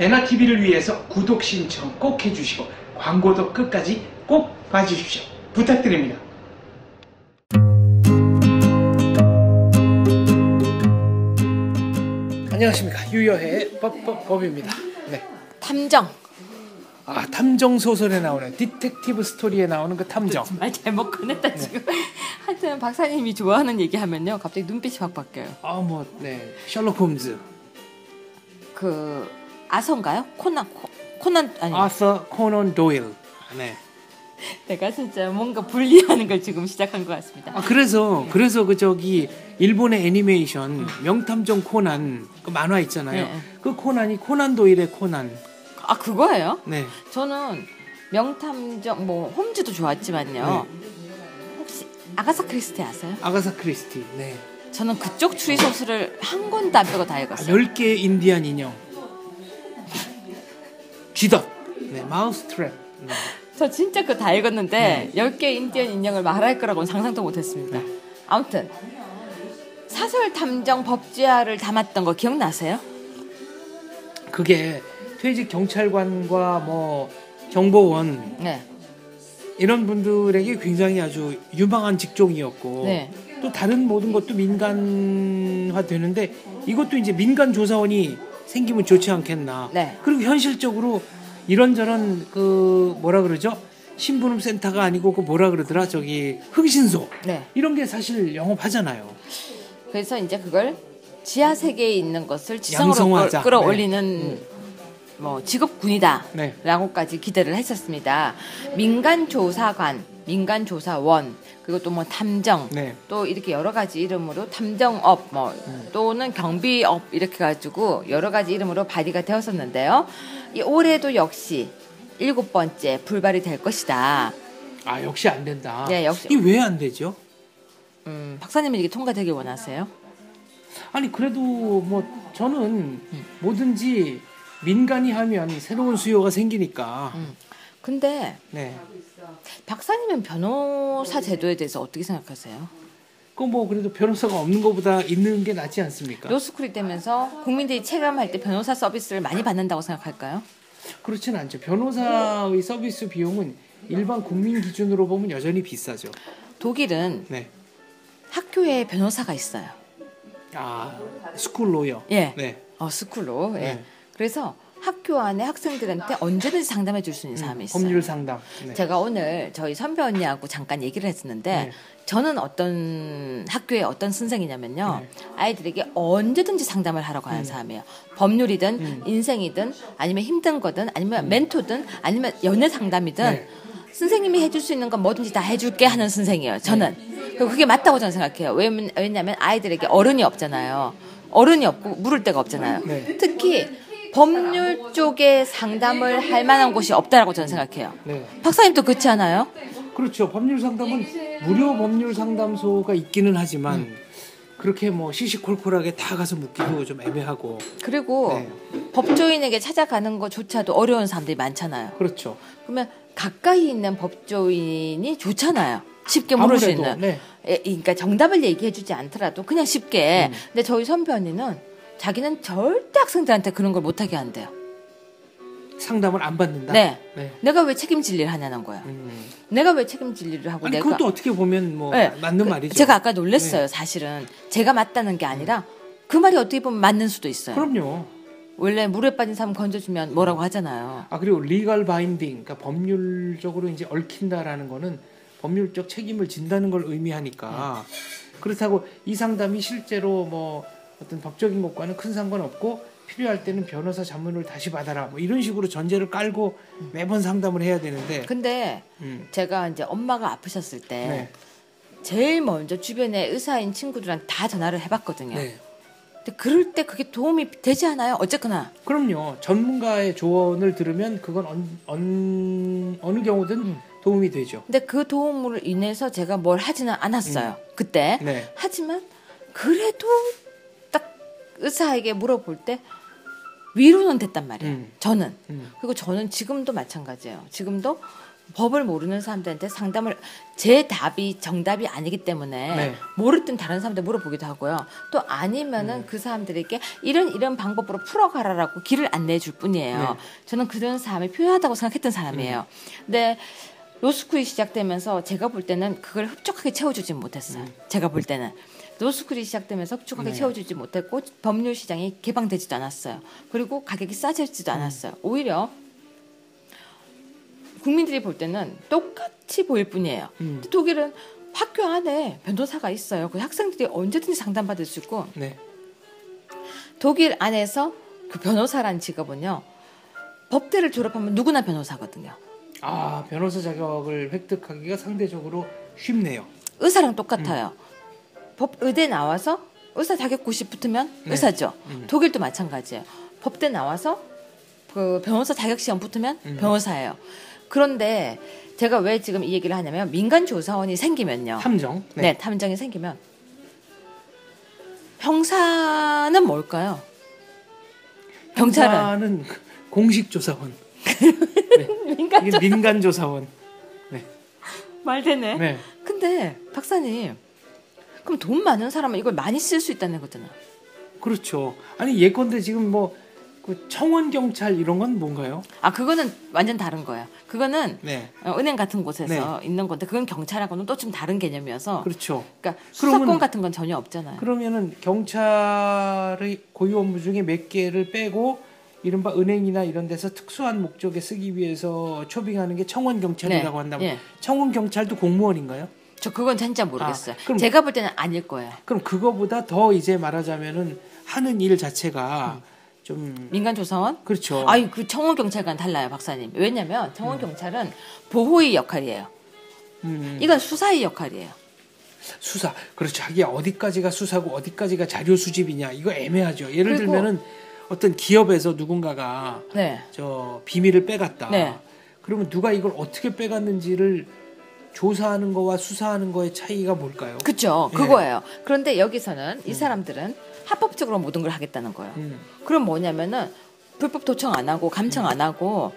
배나TV를 위해서 구독 신청 꼭 해주시고 광고도 끝까지 꼭 봐주십시오. 부탁드립니다. 안녕하십니까. 유여의 법입니다. 네. 탐정. 아, 탐정 소설에 나오는 디텍티브 스토리에 나오는 그 탐정. 정말 잘못 꺼냈다 지금. 하여튼 박사님이 좋아하는 얘기하면요 갑자기 눈빛이 확 바뀌어요. 네. 셜록 홈즈. 그 아서인가요? 코난 아니. 아서 코난 도일. 네. 내가 진짜 뭔가 분리하는 걸 지금 시작한 것 같습니다. 그래서 그 저기 일본의 애니메이션 명탐정 코난 그 만화 있잖아요. 네. 그 코난이 코난 도일의 코난. 아 그거예요? 네. 저는 명탐정 뭐 홈즈도 좋았지만요. 네. 혹시 아가사 크리스티 아세요? 아가사 크리스티. 네. 저는 그쪽 추리 소설을 한 권도 안 빼고 다 읽었어요. 10개의 인디안 인형. 쥐덫. 네. 마우스 트랩. 네. 저 진짜 그거 다 읽었는데 10개 인디언 인형을 말할 거라고는 상상도 못했습니다. 아무튼 사설 탐정 법제화를 담았던 거 기억나세요? 그게 퇴직 경찰관과 뭐 정보원 네. 이런 분들에게 굉장히 아주 유망한 직종이었고 네. 또 다른 모든 것도 민간화 되는데 이것도 이제 민간 조사원이 생기면 좋지 않겠나. 네. 그리고 현실적으로 이런저런 그 뭐라 그러죠? 신분음 센터가 아니고 그 뭐라 그러더라? 저기 흥신소. 네. 이런 게 사실 영업하잖아요. 그래서 이제 그걸 지하 세계에 있는 것을 지성으로 양성화자. 끌어올리는 네. 뭐 직업군이다 네. 라고까지 기대를 했었습니다. 민간조사관, 민간조사원, 그리고 또 뭐 탐정, 네. 또 이렇게 여러 가지 이름으로 탐정업, 뭐 또는 경비업 이렇게 가지고 여러 가지 이름으로 발의가 되었었는데요. 이 올해도 역시 7번째 불발이 될 것이다. 아 역시 안 된다. 네, 역시. 이 왜 안 되죠? 박사님은 이게 통과되길 원하세요? 아니 그래도 뭐 저는 뭐든지 민간이 하면 새로운 수요가 생기니까. 근데 네. 박사님은 변호사 제도에 대해서 어떻게 생각하세요? 그 뭐 그래도 변호사가 없는 것보다 있는 게 낫지 않습니까? 로스쿨이 되면서 국민들이 체감할 때 변호사 서비스를 많이 받는다고 생각할까요? 그렇진 않죠. 변호사의 서비스 비용은 일반 국민 기준으로 보면 여전히 비싸죠. 독일은 네. 학교에 변호사가 있어요. 아, 스쿨 로여. 예. 네. 스쿨로. 예. 네. 그래서 학교 안에 학생들한테 언제든지 상담해 줄 수 있는 사람이 있어요. 법률 상담. 네. 제가 오늘 저희 선배 언니하고 잠깐 얘기를 했었는데 네. 저는 어떤 학교에 어떤 선생이냐면요. 네. 아이들에게 언제든지 상담을 하라고 하는 사람이에요. 법률이든 인생이든 아니면 힘든 거든 아니면 멘토든 아니면 연애 상담이든 네. 선생님이 해줄 수 있는 건 뭐든지 다 해줄게 하는 선생이에요. 저는. 그리고 그게 맞다고 저는 생각해요. 왜냐면 아이들에게 어른이 없잖아요. 어른이 없고 물을 데가 없잖아요. 네. 특히 법률 쪽에 상담을 할 만한 곳이 없다라고 저는 생각해요. 네. 박사님도 그렇지 않아요? 그렇죠. 법률 상담은 무료 법률 상담소가 있기는 하지만 그렇게 뭐 시시콜콜하게 다 가서 묻기도 좀 애매하고. 그리고 네. 법조인에게 찾아가는 것조차도 어려운 사람들이 많잖아요. 그렇죠. 그러면 가까이 있는 법조인이 좋잖아요. 쉽게 물을 수 아무래도, 있는. 네. 그러니까 정답을 얘기해주지 않더라도 그냥 쉽게. 근데 저희 선배 언니는 자기는 절대 학생들한테 그런 걸 못하게 한대요. 상담을 안 받는다? 네. 네. 내가 왜 책임질 일을 하냐는 거야. 내가 왜 책임질 일을 하고 아니, 내가. 그것도 어떻게 보면 뭐 네. 맞는 말이죠. 제가 아까 놀랬어요. 네. 사실은. 제가 맞다는 게 아니라 그 말이 어떻게 보면 맞는 수도 있어요. 그럼요. 원래 물에 빠진 사람 건져주면 뭐라고 하잖아요. 그리고 리걸 바인딩, 그러니까 법률적으로 이제 얽힌다라는 거는 법률적 책임을 진다는 걸 의미하니까 그렇다고 이 상담이 실제로 뭐 어떤 법적인 것과는 큰 상관없고 필요할 때는 변호사 자문을 다시 받아라 뭐 이런 식으로 전제를 깔고 매번 상담을 해야 되는데. 근데 제가 이제 엄마가 아프셨을 때 네. 제일 먼저 주변에 의사인 친구들한테 다 전화를 해봤거든요. 네. 근데 그럴 때 그게 도움이 되지 않아요? 어쨌거나. 그럼요. 전문가의 조언을 들으면 그건 어느 경우든 도움이 되죠. 근데 그 도움으로 인해서 제가 뭘 하지는 않았어요. 그때. 네. 하지만 그래도 딱 의사에게 물어볼 때 위로는 됐단 말이에요. 저는. 그리고 저는 지금도 마찬가지예요. 지금도 법을 모르는 사람들한테 상담을 제 답이 정답이 아니기 때문에 네. 모를 땐 다른 사람한테 물어보기도 하고요. 또 아니면은 그 사람들에게 이런 방법으로 풀어가라라고 길을 안내해 줄 뿐이에요. 네. 저는 그런 사람이 필요하다고 생각했던 사람이에요. 근데 로스쿨이 시작되면서 제가 볼 때는 그걸 흡족하게 채워주지 못했어요. 제가 볼 때는. 로스쿨이 시작되면서 흡족하게 네. 채워주지 못했고 법률 시장이 개방되지도 않았어요. 그리고 가격이 싸지지도 않았어요. 오히려 국민들이 볼 때는 똑같이 보일 뿐이에요. 근데 독일은 학교 안에 변호사가 있어요. 그 학생들이 언제든지 상담받을 수 있고 네. 독일 안에서 그 변호사라는 직업은요. 법대를 졸업하면 누구나 변호사거든요. 아, 변호사 자격을 획득하기가 상대적으로 쉽네요. 의사랑 똑같아요. 의대 나와서 의사 자격 90 붙으면 네. 의사죠. 독일도 마찬가지예요. 법대 나와서 그 변호사 자격 시험 붙으면 변호사예요. 그런데 제가 왜 지금 이 얘기를 하냐면 민간 조사원이 생기면요. 탐정. 네, 탐정이 생기면 형사는 뭘까요? 경찰은 경찰은 공식 조사원. 민간 이게 민간 조사원. 말 되네. 네. 근데 박사님, 그럼 돈 많은 사람은 이걸 많이 쓸 수 있다는 거잖아. 그렇죠. 아니 예컨대 지금 뭐 그 청원 경찰 이런 건 뭔가요? 아, 그거는 완전 다른 거예요. 그거는 네. 은행 같은 곳에서 있는 건데 그건 경찰하고는 또 좀 다른 개념이어서. 그렇죠. 그러니까 그러면- 수사권 같은 건 전혀 없잖아요. 그러면은 경찰의 고유 업무 중에 몇 개를 빼고 이른바 은행이나 이런 데서 특수한 목적에 쓰기 위해서 초빙하는 게 청원 경찰이라고 한다면 예. 청원 경찰도 공무원인가요? 저 그건 진짜 모르겠어요. 그럼- 제가 볼 때는 아닐 거예요. 그럼 그거보다 더 이제 말하자면은 하는 일 자체가 좀 민간 조사원? 그렇죠. 아니, 그 청원 경찰과는 달라요, 박사님. 왜냐면 청원 경찰은 보호의 역할이에요. 이건 수사의 역할이에요. 수사. 그렇죠. 하기야 어디까지가 수사고 어디까지가 자료 수집이냐 이거 애매하죠. 예를 그리고- 들면은 어떤 기업에서 누군가가 네. 저 비밀을 빼갔다. 네. 그러면 누가 이걸 어떻게 빼갔는지를 조사하는 거와 수사하는 거의 차이가 뭘까요? 그렇죠. 예. 그거예요. 그런데 여기서는 이 사람들은 합법적으로 모든 걸 하겠다는 거예요. 그럼 뭐냐면은 불법 도청 안 하고 감청 안 하고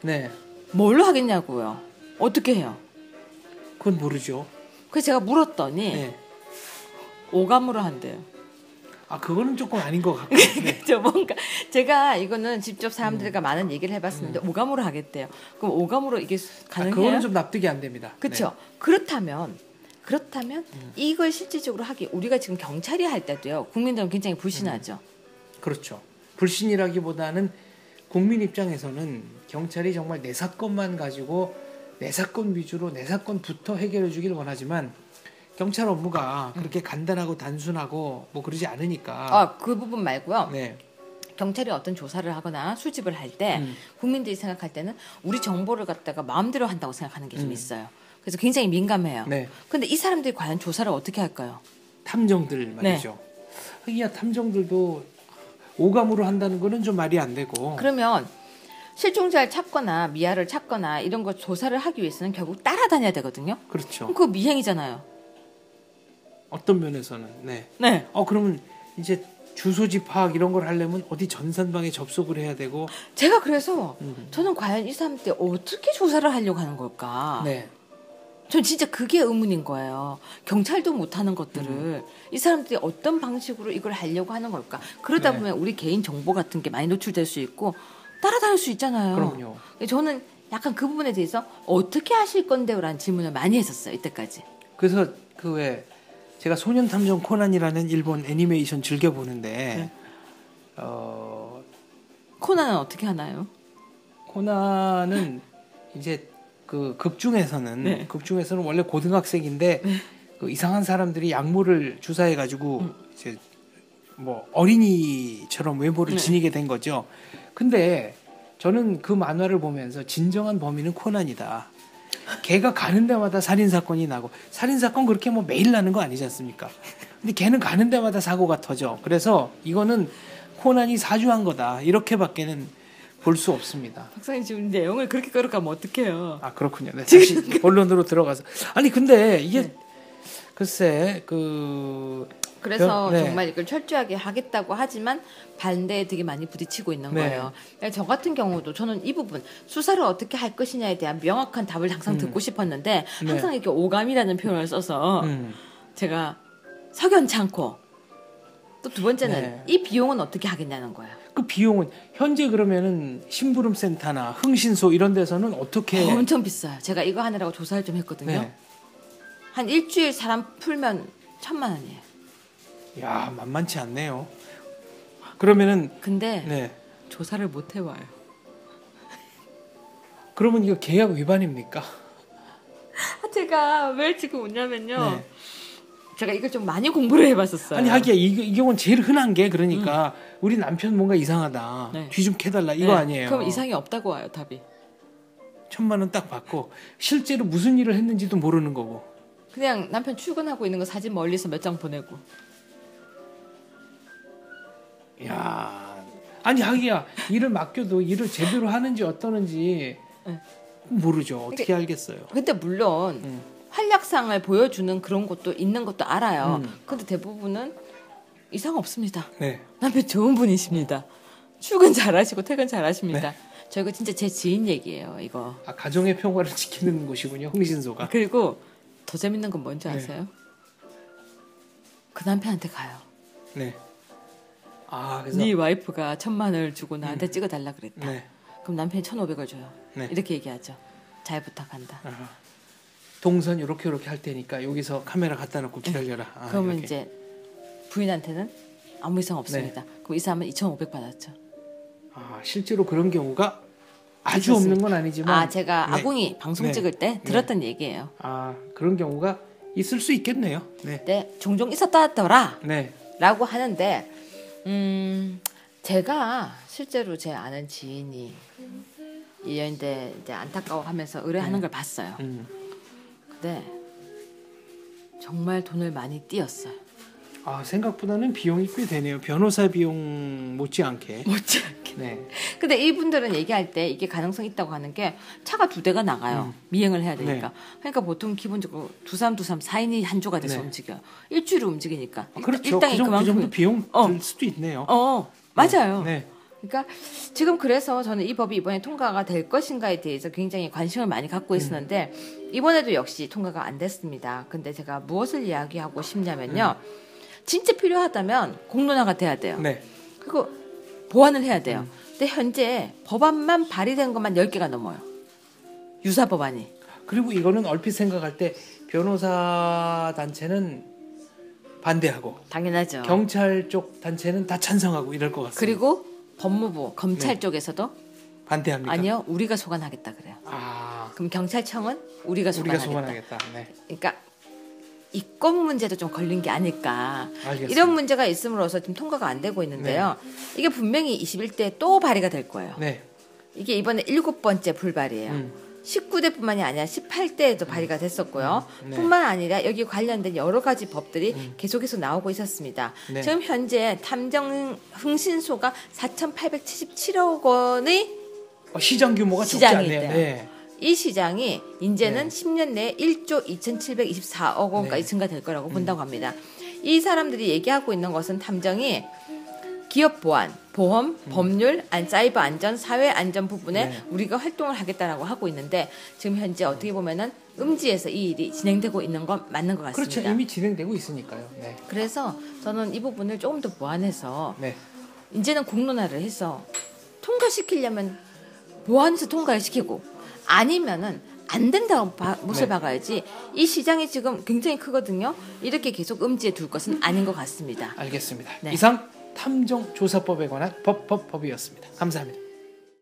네. 뭘로 하겠냐고요. 어떻게 해요? 그건 모르죠. 그래서 제가 물었더니 네. 오감으로 한대요. 아 그거는 조금 아닌 것 같고. 네. 그죠? 뭔가 제가 이거는 직접 사람들과 많은 얘기를 해봤었는데 오감으로 하겠대요. 그럼 오감으로 이게 아, 가능해요? 그거는 좀 납득이 안 됩니다. 그렇죠. 그렇다면 이걸 실질적으로 하기 우리가 지금 경찰이 할 때도요. 국민들은 굉장히 불신하죠. 네. 그렇죠. 불신이라기보다는 국민 입장에서는 경찰이 정말 내 사건만 가지고 내 사건 위주로 내 사건부터 해결해 주길 원하지만 경찰 업무가 그렇게 간단하고 단순하고 뭐 그러지 않으니까. 그 부분 말고요. 네. 경찰이 어떤 조사를 하거나 수집을 할 때 국민들이 생각할 때는 우리 정보를 갖다가 마음대로 한다고 생각하는 게 좀 있어요. 그래서 굉장히 민감해요. 네. 근데 이 사람들이 과연 조사를 어떻게 할까요? 탐정들 말이죠. 하기야 탐정들도 오감으로 한다는 거는 좀 말이 안 되고. 그러면 실종자를 찾거나 미아를 찾거나 이런 거 조사를 하기 위해서는 결국 따라다녀야 되거든요. 그렇죠. 그럼 그거 미행이잖아요. 어떤 면에서는. 네. 네. 그러면 이제 주소지 파악 이런 걸 하려면 어디 전산방에 접속을 해야 되고. 제가 그래서 저는 과연 이 사람들 어떻게 조사를 하려고 하는 걸까? 네. 전 진짜 그게 의문인 거예요. 경찰도 못하는 것들을 이 사람들이 어떤 방식으로 이걸 하려고 하는 걸까? 그러다 네. 보면 우리 개인 정보 같은 게 많이 노출될 수 있고 따라다닐 수 있잖아요. 그럼요. 저는 약간 그 부분에 대해서 어떻게 하실 건데요라는 질문을 많이 했었어요. 이때까지. 그래서 그 왜 제가 소년 탐정 코난이라는 일본 애니메이션 즐겨 보는데 코난은 어떻게 하나요? 코난은 이제 그 극중에서는 네. 원래 고등학생인데 그 이상한 사람들이 약물을 주사해 가지고 이제 뭐 어린이처럼 외모를 지니게 된 거죠. 근데 저는 그 만화를 보면서 진정한 범인은 코난이다. 걔가 가는 데마다 살인 사건이 나고 살인 사건 그렇게 뭐 매일 나는 거 아니지 않습니까? 근데 걔는 가는 데마다 사고가 터져. 그래서 이거는 코난이 사주한 거다. 이렇게밖에는 볼 수 없습니다. 박사님 지금 내용을 그렇게 끌어가면 어떡해요? 아 그렇군요. 네, 다시 본론으로 들어가서 아니 근데 이게 글쎄 그 그래서 네. 정말 이걸 철저하게 하겠다고 하지만 반대에 되게 많이 부딪히고 있는 네. 거예요. 저 같은 경우도 저는 이 부분 수사를 어떻게 할 것이냐에 대한 명확한 답을 항상 듣고 싶었는데 네. 항상 이렇게 오감이라는 표현을 써서 음. 제가 석연치 않고 또 두 번째는 네. 이 비용은 어떻게 하겠냐는 거예요. 그 비용은 현재 그러면은 심부름센터나 흥신소 이런 데서는 어떻게? 엄청 비싸요. 제가 이거 하느라고 조사를 좀 했거든요. 네. 한 일주일 사람 풀면 1,000만 원이에요. 야, 만만치 않네요. 그러면은 근데 네. 조사를 못 해와요. 그러면 이거 계약 위반입니까? 제가 왜 지금 웃냐면요. 네. 제가 이걸 좀 많이 공부를 해봤었어요. 아니 하기야 이 경우는 제일 흔한 게 그러니까 우리 남편 뭔가 이상하다. 네. 뒤 좀 캐달라 이거 네. 아니에요. 그럼 이상이 없다고 와요, 답이. 1,000만 원 딱 받고 실제로 무슨 일을 했는지도 모르는 거고. 그냥 남편 출근하고 있는 거 사진 멀리서 몇 장 보내고. 야, 아니 하기야 일을 맡겨도 일을 제대로 하는지 어떠는지 네. 모르죠. 어떻게 알겠어요. 근데 물론 활약상을 보여주는 그런 것도 있는 것도 알아요. 음. 근데 대부분은 이상 없습니다. 네. 남편 좋은 분이십니다. 출근 잘하시고 퇴근 잘하십니다. 네. 저 이거 진짜 제 지인 얘기예요. 이거. 아, 가정의 평화를 지키는 곳이군요. 흥신소가. 그리고 더 재밌는 건 뭔지 네. 아세요? 그 남편한테 가요. 네. 아, 그래서 네 와이프가 1,000만 원을 주고 나한테 찍어달라 그랬다. 네. 그럼 남편이 1,500을 줘요. 네. 이렇게 얘기하죠. 잘 부탁한다. 아, 동선 이렇게 할 테니까 여기서 카메라 갖다 놓고 기다려라. 아, 그러면 이렇게. 이제 부인한테는 아무 이상 없습니다. 네. 그럼 이 사람은 2,500 받았죠. 아, 실제로 그런 경우가 아주 있었습니다. 없는 건 아니지만 아, 제가 네. 아궁이 방송 네. 찍을 때 들었던 얘기예요. 아, 그런 경우가 있을 수 있겠네요. 네. 네, 종종 있었다더라 네. 라고 하는데 제가 실제로 제 아는 지인이 이 연대 이제 안타까워하면서 의뢰하는 걸 봤어요. 근데 정말 돈을 많이 띄었어요. 아, 생각보다는 비용이 꽤 되네요. 변호사 비용 못지않게. 못지않게. 네. 근데 이분들은 얘기할 때 이게 가능성이 있다고 하는 게 차가 2대가 나가요. 미행을 해야 되니까. 네. 그러니까 보통 기본적으로 2, 3, 4인이 한 조가 돼서 네. 움직여요. 일주일을 움직이니까. 아, 그렇죠. 일당이 그 그만큼 정도 비용 들 수도 있네요. 맞아요. 네. 그러니까 지금 그래서 저는 이 법이 이번에 통과가 될 것인가에 대해서 굉장히 관심을 많이 갖고 있었는데 이번에도 역시 통과가 안 됐습니다. 근데 제가 무엇을 이야기하고 싶냐면요. 진짜 필요하다면 공론화가 돼야 돼요. 네. 그리고 보완을 해야 돼요. 근데 현재 법안만 발의된 것만 10개가 넘어요. 유사 법안이. 그리고 이거는 얼핏 생각할 때 변호사 단체는 반대하고 당연하죠. 경찰 쪽 단체는 다 찬성하고 이럴 것 같습니다. 그리고 법무부, 검찰 네. 쪽에서도 반대합니까? 아니요. 우리가 소관하겠다 그래요. 아, 그럼 경찰청은 우리가 우리가 소관하겠다. 소관하겠다. 네. 그러니까 이권 문제도 좀 걸린 게 아닐까. 알겠습니다. 이런 문제가 있음으로써 지금 통과가 안 되고 있는데요. 이게 분명히 21대에 또 발의가 될 거예요. 네. 이게 이번에 7번째 불발이에요. 19대뿐만이 아니라 18대에도 발의가 됐었고요. 네. 뿐만 아니라 여기 관련된 여러 가지 법들이 계속해서 나오고 있었습니다. 네. 지금 현재 탐정 흥신소가 4,877억 원의 시장 규모가 적지 시장이 않네요. 있대요. 네. 이 시장이 이제는 네. 10년 내에 1조 2,724억 원까지 네. 증가될 거라고 본다고 합니다. 이 사람들이 얘기하고 있는 것은 탐정이 기업 보안, 보험, 법률, 사이버 안전, 사회 안전 부분에 네. 우리가 활동을 하겠다라고 하고 있는데 지금 현재 어떻게 보면은 음지에서 이 일이 진행되고 있는 건 맞는 것 같습니다. 그렇죠. 이미 진행되고 있으니까요. 네. 그래서 저는 이 부분을 조금 더 보완해서 네. 이제는 공론화를 해서 통과시키려면 보완해서 통과를 시키고 아니면은 안 된다고 못을 네. 박아야지. 이 시장이 지금 굉장히 크거든요. 이렇게 계속 음지에 둘 것은 아닌 것 같습니다. 알겠습니다. 네. 이상 탐정조사법에 관한 법이었습니다. 감사합니다.